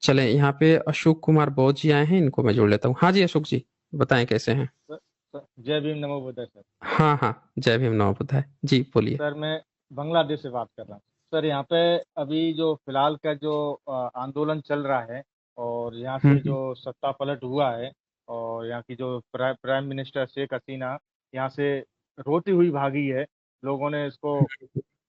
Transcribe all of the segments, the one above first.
चले यहाँ पे अशोक कुमार बौद्ध जी आए हैं, इनको मैं जोड़ लेता हूँ। हाँ जी अशोक जी, बताएं कैसे हैं। जय भीम नमो बुद्धाय सर। हाँ हाँ, जय भीम नमो बुद्धाय जी, बोलिए। सर मैं बांग्लादेश से बात कर रहा हूँ। सर यहाँ पे अभी जो फिलहाल का जो आंदोलन चल रहा है, और यहाँ से हम्म। जो सत्ता पलट हुआ है, और यहाँ की जो प्राइम मिनिस्टर शेख हसीना यहाँ से रोती हुई भागी है। लोगों ने इसको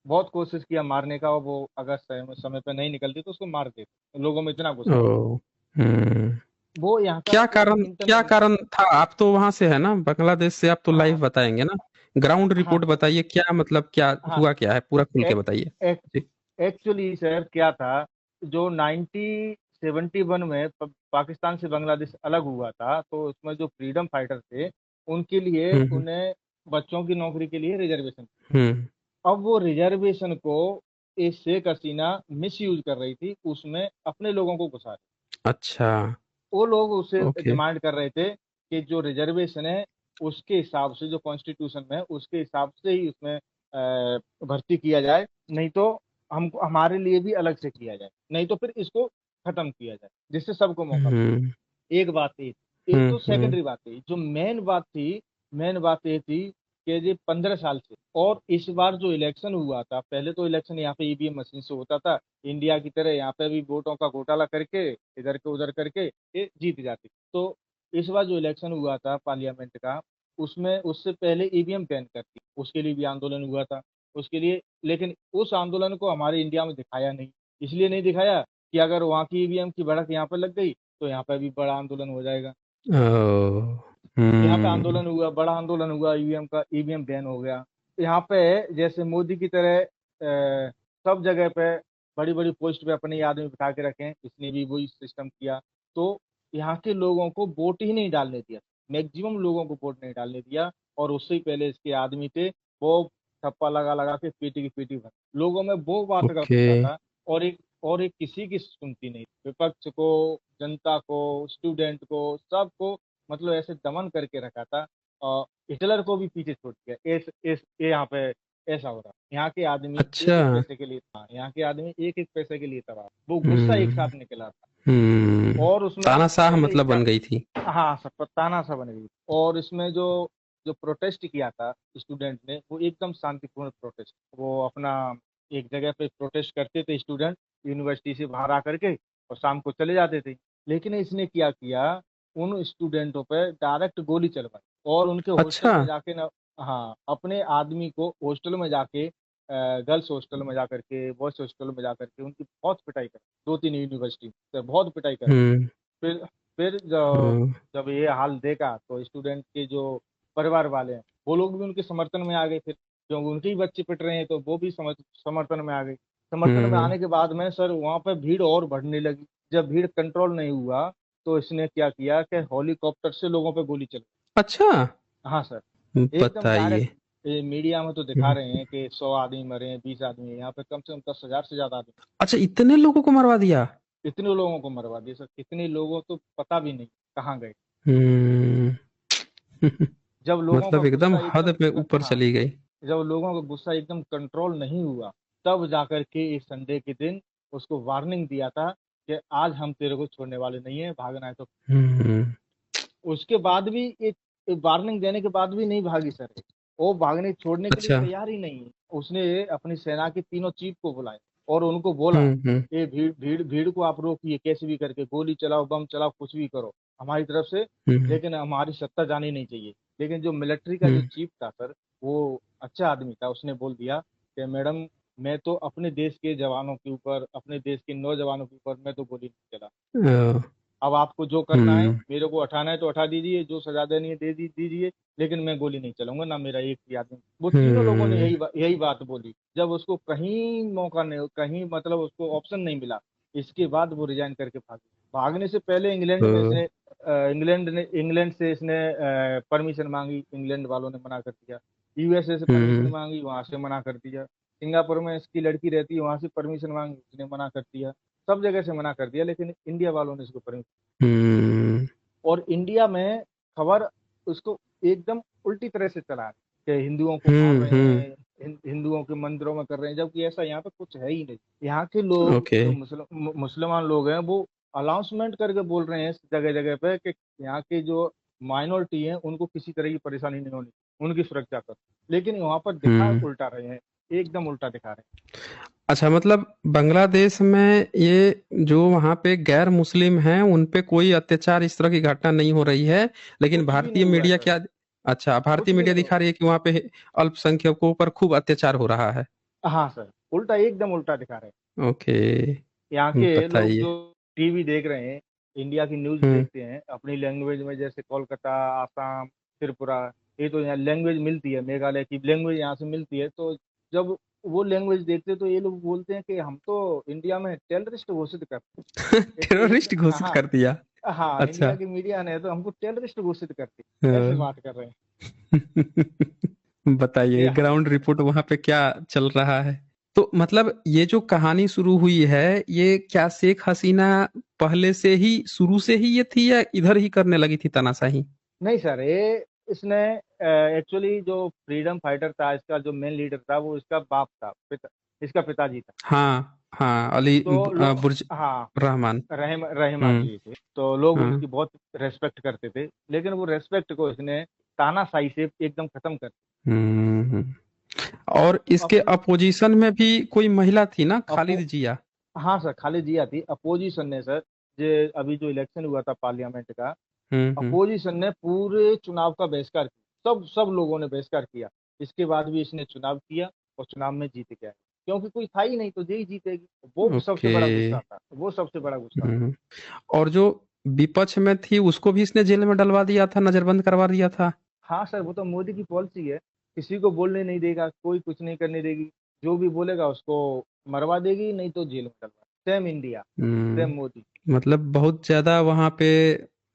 बहुत कोशिश किया मारने का, और वो अगर समय पे नहीं निकलती तो उसको मार देते। लोगों में इतना गुस्सा था। ओ। हम्म। वो यहाँ का क्या एक कारण, क्या इंटरनेट। कारण था? आप तो वहां से है ना, बांग्लादेश से, आप तो लाइव हाँ बताएंगे ना। ग्राउंड हाँ रिपोर्ट बताइए, क्या मतलब, क्या हाँ। हुआ, क्या है, पूरा खुल के बताइए। जी। एक्चुअली सर क्या था, जो 1971 में पाकिस्तान से बांग्लादेश अलग हुआ था, तो उसमें जो फ्रीडम फाइटर थे उनके लिए हम्म उन्हें बच्चों की नौकरी के लिए रिजर्वेशन। हम्म। अब वो रिजर्वेशन को ये शेख हसीना मिस यूज कर रही थी, उसमें अपने लोगों को घुसा रही। अच्छा। वो लोग उससे ओके। डिमांड कर रहे थे कि जो रिजर्वेशन है उसके हिसाब से, जो कॉन्स्टिट्यूशन में है उसके हिसाब से ही उसमें भर्ती किया जाए, नहीं तो हम हमारे लिए भी अलग से किया जाए, नहीं तो फिर इसको खत्म किया जाए, जिससे सबको मौका हम्म मिले। एक बात ये थी। एक तो हम्म। सेकेंडरी बात थी, जो मेन बात थी, मेन बात ये थी कि ये 15 साल से, और इस बार जो इलेक्शन हुआ था, पहले तो इलेक्शन यहाँ पे ईवीएम मशीन से होता था, इंडिया की तरह यहाँ पे भी वोटों का घोटाला करके इधर के उधर करके ये जीत जाती। तो इस बार जो इलेक्शन हुआ था पार्लियामेंट का, उसमें उससे पहले ईवीएम बैन करती, उसके लिए भी आंदोलन हुआ था, उसके लिए। लेकिन उस आंदोलन को हमारे इंडिया में दिखाया नहीं। इसलिए नहीं दिखाया कि अगर वहाँ की ईवीएम की भड़क यहाँ पर लग गई तो यहाँ पर भी बड़ा आंदोलन हो जाएगा। ओ। यहाँ पे हम्म। आंदोलन हुआ, बड़ा आंदोलन हुआ, ईवीएम का, ईवीएम बैन हो गया। यहाँ पे जैसे मोदी की तरह सब जगह पे बड़ी बड़ी पोस्ट पे अपने ही आदमी बिठा के रखे हैं, इसने भी वही सिस्टम किया। तो यहाँ के लोगों को वोट ही नहीं डालने दिया, मैक्सिमम लोगों को वोट नहीं डालने दिया। और उससे ही पहले इसके आदमी थे, वो ठप्पा लगा लगा के पीटी की पीटी भर लोगों में वो बात का ओके। गुस्सा था। और एक किसी की सुनती नहीं, विपक्ष को, जनता को, स्टूडेंट को, सबको मतलब ऐसे दमन करके रखा था। और हिटलर को भी पीछे छोड़ दिया। ये यहाँ पे ऐसा हो रहा। यहाँ के आदमी अच्छा। एक एक पैसे के लिए था, यहाँ के आदमी एक एक पैसे के लिए तबाह, वो गुस्सा एक हम्म साथ निकला था। हम्म। और उसमें तानाशाह पहले मतलब क्या। बन गई थी। हाँ, सब ताना सा बन गई। और इसमें जो जो प्रोटेस्ट किया था स्टूडेंट ने, वो एकदम शांतिपूर्ण प्रोटेस्ट, वो अपना एक जगह पे प्रोटेस्ट करते थे स्टूडेंट, यूनिवर्सिटी से बाहर आकर के, और शाम को चले जाते थे। लेकिन इसने क्या किया, उन स्टूडेंटों पे डायरेक्ट गोली चलवाई, और उनके हॉस्टल अच्छा। में जाके ना, हाँ, अपने आदमी को हॉस्टल में जाके, गर्ल्स हॉस्टल में जाकर के, बॉयज हॉस्टल में जाकर के उनकी बहुत पिटाई कर, 2-3 यूनिवर्सिटी से बहुत पिटाई कर। हम्म फिर फिर जब हम्म जब ये हाल देखा, तो स्टूडेंट के जो परिवार वाले हैं, वो लोग भी उनके समर्थन में आ गए। फिर क्योंकि उनके ही बच्चे पिट रहे हैं, तो वो भी समर्थन में आ गए। समर्थन में हम्म। आने के बाद में सर वहाँ पे भीड़ और बढ़ने लगी। जब भीड़ कंट्रोल नहीं हुआ, तो इसने क्या किया कि हेलीकॉप्टर से लोगों पे गोली चलाई। अच्छा। हाँ सर, एकदम डायरेक्ट। बताइए। ये मीडिया में तो दिखा हम्म। रहे हैं कि 100 आदमी मरे हैं, 20 आदमी हैं। यहाँ पे कम से कम 10,000 से ज्यादा आदमी। अच्छा, इतने लोगों को मरवा दिया। इतने लोगों को मरवा दिया सर, कितने लोगों तो पता भी नहीं कहाँ गए। हम्म। जब लोगों का मतलब एकदम गुस्सा हद एकदम पे ऊपर हाँ, चली गई। जब लोगों का गुस्सा एकदम कंट्रोल नहीं हुआ, तब जाकर के इस संडे के दिन उसको वार्निंग दिया था कि आज हम तेरे को छोड़ने वाले नहीं है, भागना है तो। हम्म। उसके बाद भी एक वार्निंग देने के बाद भी नहीं भागी सर। वो भागने छोड़ने के लिए अच्छा। तैयार ही नहीं है। उसने अपनी सेना के तीनों चीफ को बुलाया, और उनको बोला, हम्म। ये भीड़ भीड़ भीड़ को आप रोकिए, कैसे भी करके गोली चलाओ, बम चलाओ, कुछ भी करो हमारी तरफ से, हम्म लेकिन हमारी सत्ता जानी नहीं चाहिए। लेकिन जो मिलिट्री का जो हम्म चीफ था सर, वो अच्छा आदमी था। उसने बोल दिया कि मैडम, मैं तो अपने देश के जवानों के ऊपर, अपने देश के नौजवानों के ऊपर मैं तो गोली नहीं चला। अब आपको जो करना है, हम्म मेरे को उठाना है तो उठा दीजिए, जो सजा देनी है दीजिए, लेकिन मैं गोली नहीं चलाऊंगा ना, मेरा एक भी आदमी। वो तीनों लोगों ने हम्म। यही बात बोली। जब उसको कहीं मौका नहीं, कहीं मतलब उसको ऑप्शन नहीं मिला, इसके बाद वो रिजाइन करके भागे। भागने से पहले इंग्लैंड में इसने इंग्लैंड से इसने परमिशन मांगी, इंग्लैंड वालों ने मना कर दिया। यूएसए से परमिशन हम्म मांगी, वहां से मना कर दिया। सिंगापुर में इसकी लड़की रहती है, वहां से परमिशन मांगी, उसने मना कर दिया। सब जगह से मना कर दिया, लेकिन इंडिया वालों ने इसको परमिशन। हम्म और इंडिया में खबर उसको एकदम उल्टी तरह से चला रहे कि हिंदुओं को मार रहे हम्म। हैं, हिंदुओं के मंदिरों में कर रहे हैं, जबकि ऐसा यहाँ पे कुछ है ही नहीं। यहाँ के लोग ओके। जो मुसलमान लोग हैं, वो अनाउंसमेंट करके बोल रहे हैं जगह जगह पे कि यहाँ की जो माइनॉरिटी है उनको किसी तरह की परेशानी नहीं होनी, उनकी सुरक्षा कर। लेकिन वहां पर दिखा हम्म। उल्टा रहे हैं, एकदम उल्टा दिखा रहे अच्छा, मतलब बांग्लादेश में ये जो वहाँ पे गैर मुस्लिम हैं उन पे कोई अत्याचार इस तरह की घटना नहीं हो रही है, हैं। लेकिन कुछ भी नहीं भारतीय हुआ है मीडिया सर, क्या, अच्छा, भारतीय कुछ भी मीडिया नहीं हुआ। दिखा रही है कि वहाँ पे अल्पसंख्यकों पर खूब अत्याचार हो रहा है। हाँ सर, उल्टा एकदम उल्टा दिखा रहे हैं। ओके। यहाँ के लोग बताइए। जो टीवी देख रहे हैं, इंडिया की न्यूज हम्म। देखते हैं अपनी लैंग्वेज में, जैसे कोलकाता, आसाम, त्रिपुरा, ये तो यहाँ लैंग्वेज मिलती है, मेघालय की लैंग्वेज यहाँ से मिलती है। तो जब वो लैंग्वेज देखते हैं तो ये लोग बोलते हैं कि हम तो इंडिया में टेररिस्ट घोषित करते हैं। एक टेररिस्ट घोषित हाँ, कर दिया। हाँ, इंडिया अच्छा। की मीडिया ने तो हमको टेररिस्ट घोषित करती है, ऐसे हाँ। बात कर रहे हैं। ये बताइए हम ग्राउंड रिपोर्ट वहां पे क्या चल रहा है। तो मतलब ये जो कहानी शुरू हुई है, ये क्या शेख हसीना पहले से ही, शुरू से ही ये थी या इधर ही करने लगी थी तानाशाही? नहीं सर, ये इसने एक्चुअली जो फ्रीडम फाइटर था, इसका जो मेन लीडर था, वो इसका बाप था, इसका पिताजी था। हाँ हाँ, अली तो बुर्ज हाँ, रहमान। रहमान हम्म। जी थे, तो लोग हाँ। उनकी बहुत रेस्पेक्ट करते थे। लेकिन वो रेस्पेक्ट को इसने तानाशाही से एकदम खत्म कर हम्म। और इसके अपने अपोजिशन में भी कोई महिला थी ना, अपो खालिद जिया? हाँ सर, खालिद जिया थी। अपोजिशन ने सर, जो अभी जो इलेक्शन हुआ था पार्लियामेंट का, हम्म। अपोजिशन ने पूरे चुनाव का बहिष्कार किया, सब सब लोगों ने बहिष्कार किया। इसके बाद भी इसने चुनाव किया और चुनाव में जीत गया, क्योंकि कोई था ही नहीं तो यही जीतेगी। वो सबसे ओके। बड़ा गुस्सा था, वो सबसे बड़ा गुस्सा था। हम्म। और जो विपक्ष में थी उसको भी इसने जेल में डलवा दिया था, नजरबंद करवा दिया था। हाँ सर, वो तो मोदी की पॉलिसी है, किसी को बोलने नहीं देगा, कोई कुछ नहीं करने देगी। जो भी बोलेगा उसको मरवा देगी, नहीं तो जेल में डलवा। Same India, same Modi. मतलब बहुत ज्यादा वहां पे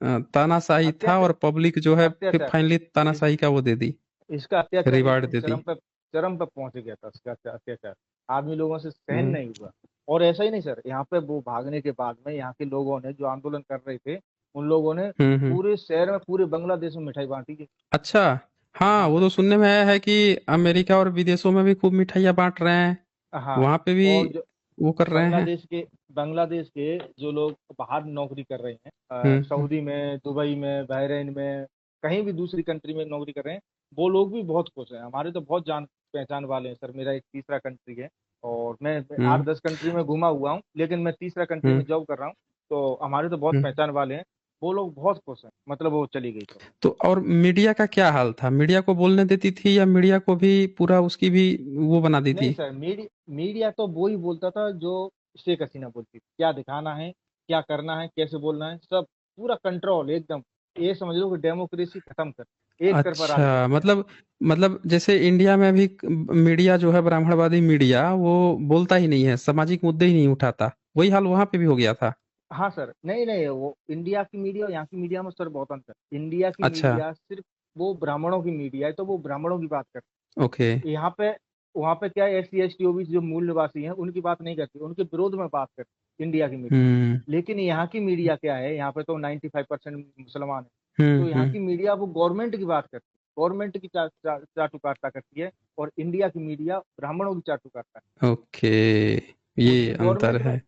तानाशाही था, और अत्याचार, पब्लिक जो है फिर अत्याचार। फाइनली इस, तानाशाही का वो दे दी, इसका अत्याचार रिवार्ड एकदम दे दी। चरम पे पहुंच गया था, इसका अत्याचार आदमी लोगों से सहन हम्म। नहीं हुआ। और ऐसा ही नहीं सर, यहाँ पे वो भागने के बाद में यहाँ के लोगों ने जो आंदोलन कर रहे थे, उन लोगों ने हम्म। पूरे शहर में, पूरे बांग्लादेश में मिठाई बांटी थी। अच्छा। हाँ, हाँ वो सर। तो सुनने में आया है कि अमेरिका और विदेशों में भी खूब मिठाइयाँ बांट रहे हैं, हाँ, वहां पे भी और जो वो कर रहे हैं। बांग्लादेश के जो लोग बाहर नौकरी कर रहे हैं, हम्म। सऊदी में, दुबई में, बहरीन में, कहीं भी दूसरी कंट्री में नौकरी कर रहे हैं, वो लोग भी बहुत खुश हैं। हमारे तो बहुत जान पहचान वाले हैं सर, मेरा एक तीसरा कंट्री है, और मैं हम्म। 8-10 कंट्री में घुमा हुआ हूँ, लेकिन मैं तीसरा कंट्री हम्म। में जॉब कर रहा हूँ। तो हमारे तो बहुत हम्म। पहचान वाले हैं, वो लोग बहुत खुश हैं, मतलब वो चली गई तो। तो और मीडिया का क्या हाल था? मीडिया को बोलने देती थी या मीडिया को भी पूरा उसकी भी वो बना दी नहीं थी? सर, मीडिया तो वो ही बोलता था जो शेख हसीना बोलती थी, क्या दिखाना है, क्या करना है, कैसे बोलना है, सब पूरा कंट्रोल एकदम। ये समझ लो कि डेमोक्रेसी खत्म कर, एक तरफा राज कर अच्छा, दिया। मतलब जैसे इंडिया में भी मीडिया जो है, ब्राह्मणवादी मीडिया, वो बोलता ही नहीं है, सामाजिक मुद्दे ही नहीं उठाता, वही हाल वहां पे भी हो गया था। हाँ सर, नहीं नहीं, वो इंडिया की मीडिया और यहाँ की मीडिया में सर बहुत अंतर। इंडिया की अच्छा। मीडिया सिर्फ वो ब्राह्मणों की मीडिया है, तो वो ब्राह्मणों की बात करती ओके। है। यहाँ पे, वहाँ पे क्या है, SC ST OBC जो मूल निवासी हैं उनकी बात नहीं करती, उनके विरोध में बात करती इंडिया की मीडिया। हम्म। लेकिन यहाँ की मीडिया क्या है, यहाँ पे तो 95% मुसलमान है। तो यहाँ हम्म। की मीडिया वो गवर्नमेंट की बात करती है, गवर्नमेंट की चाटुकारिता करती है। और इंडिया की मीडिया ब्राह्मणों की चाटुकारिता करती ओके, है। वो ये अंतर गवर्नमेंट में, है।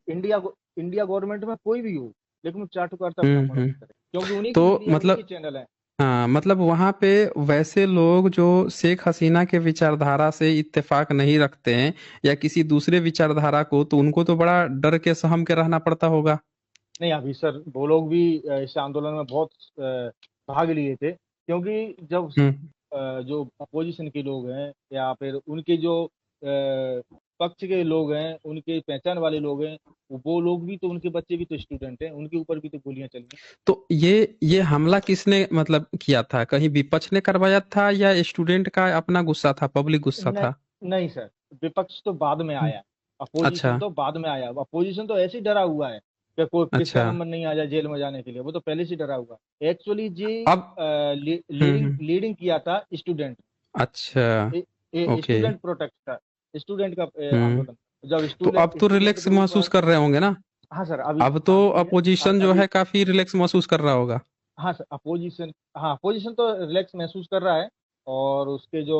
इंडिया गवर्नमेंट में कोई भी हो, लेकिन वो चाटुकारिता ब्राह्मणों हम्म। की तरह, क्योंकि उन्हीं की तो मीडिया, उन्हीं के मतलब, चैनल है। हाँ, मतलब वहां पे वैसे लोग जो शेख हसीना के विचारधारा से इत्तेफाक नहीं रखते हैं, या किसी दूसरे विचारधारा को, तो उनको तो बड़ा डर के सहम के रहना पड़ता होगा। नहीं, अभी सर वो लोग भी इस आंदोलन में बहुत भाग लिए थे, क्योंकि जब हम्म। जो अपोजिशन के लोग हैं, या फिर उनके जो पक्ष के लोग हैं, उनके पहचान वाले लोग हैं, वो लोग भी तो, उनके बच्चे भी तो स्टूडेंट हैं, उनके ऊपर भी तो गोलियां चली हैं। तो ये हमला किसने मतलब किया था? कहीं विपक्ष ने करवाया था या स्टूडेंट का अपना गुस्सा था, पब्लिक गुस्सा नहीं, था? नहीं सर, विपक्ष तो बाद में हम्म। आया, अच्छा। अपोजिशन तो बाद में आया। अपोजिशन तो ऐसे ही डरा हुआ है कि कोई किसका अच्छा। नंबर नहीं आ जाए जेल में जाने के लिए, वो तो पहले से ही डरा हुआ है। एक्चुअली जी, अब। लीडिंग हम्म। लीडिंग किया था स्टूडेंट। अच्छा। ओके। स्टूडेंट प्रोटेस्ट था, स्टूडेंट का हम्म। आंदोलन। जब तो अब तो स्टूडेंट रिलैक्स के महसूस ऊपर, कर रहे होंगे ना? हाँ सर, अभी अब तो हाँ नहीं है, अपोजिशन जो अभी है काफी रिलैक्स महसूस कर रहा होगा। हाँ सर, अपोजिशन, हाँ अपोजिशन तो रिलैक्स महसूस कर रहा है। और उसके जो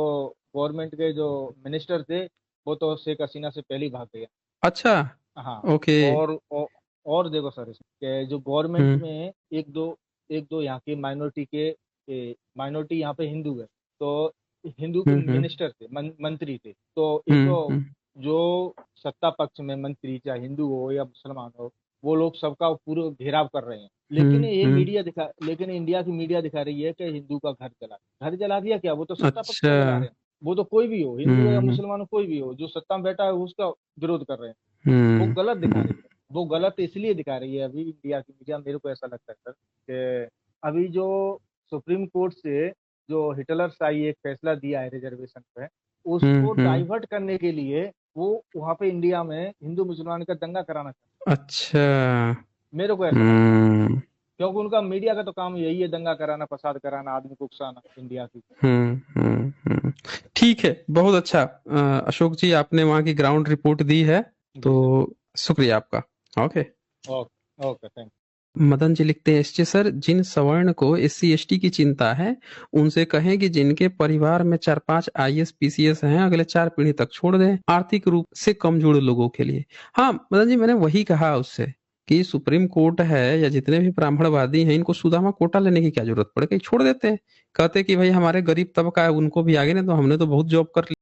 गवर्नमेंट के जो मिनिस्टर थे, वो तो शेख हसीना से पहले ही भाग गए। अच्छा। हाँ, ओके। और और देखो सर, कि जो गवर्नमेंट हम्म में एक दो यहाँ के माइनॉरिटी यहाँ पे हिंदू है, तो हिंदू के हम्म मिनिस्टर थे, मंत्री थे। तो एक तो हम्म जो सत्ता पक्ष में मंत्री, चाहे हिंदू हो या मुसलमान हो, वो लोग सबका पूरा घेराव कर रहे हैं। हम्म। लेकिन इंडिया की मीडिया दिखा रही है कि हिंदू का घर जला दिया। क्या वो तो सत्ता पक्ष अच्छा। में जला रहे हैं। वो तो कोई भी हो, हिंदू हो या हम्म मुसलमान हो, कोई भी हो, जो सत्ता में बैठा है उसका विरोध कर रहे हैं। वो हम्म गलत दिखा रही हम्म है। वो गलत इसलिए दिखा रही है अभी इंडिया की मीडिया, मेरे को ऐसा लगता है सर, कि अभी जो सुप्रीम कोर्ट से जो हिटलर शाही एक फैसला दिया है रिजर्वेशन पे, उसको हम्म। डाइवर्ट करने के लिए वो वहां पे इंडिया में हिंदू मुसलमान का दंगा कराना चाहते अच्छा। हैं। मेरे को ऐसा लगता है, हम्म क्योंकि उनका मीडिया का तो काम यही है, दंगा कराना, फसाद कराना, आदमी को उकसाना इंडिया की। ठीक है, बहुत अच्छा। अशोक जी, आपने वहाँ की ग्राउंड रिपोर्ट दी है, तो जी सर। शुक्रिया आपका। Okay. Okay okay, thank Madan ji लिखते हैं, एसटी सर, जिन सवर्ण को एससी एसटी की चिंता है उनसे कहें कि जिनके परिवार में 4-5 आईएएस पीसीएस हैं अगले 4 पीढ़ी तक छोड़ दें, आर्थिक रूप से कमजोर लोगों के लिए। हाँ मदन जी, मैंने वही कहा उससे कि सुप्रीम कोर्ट है या जितने भी ब्राह्मणवादी हैं, इनको सुदामा कोटा लेने की क्या जरूरत पड़े, कहीं छोड़ देते हैं। कहते कि भाई हमारे गरीब तबका है उनको भी आगे, नहीं तो हमने तो बहुत जॉब कर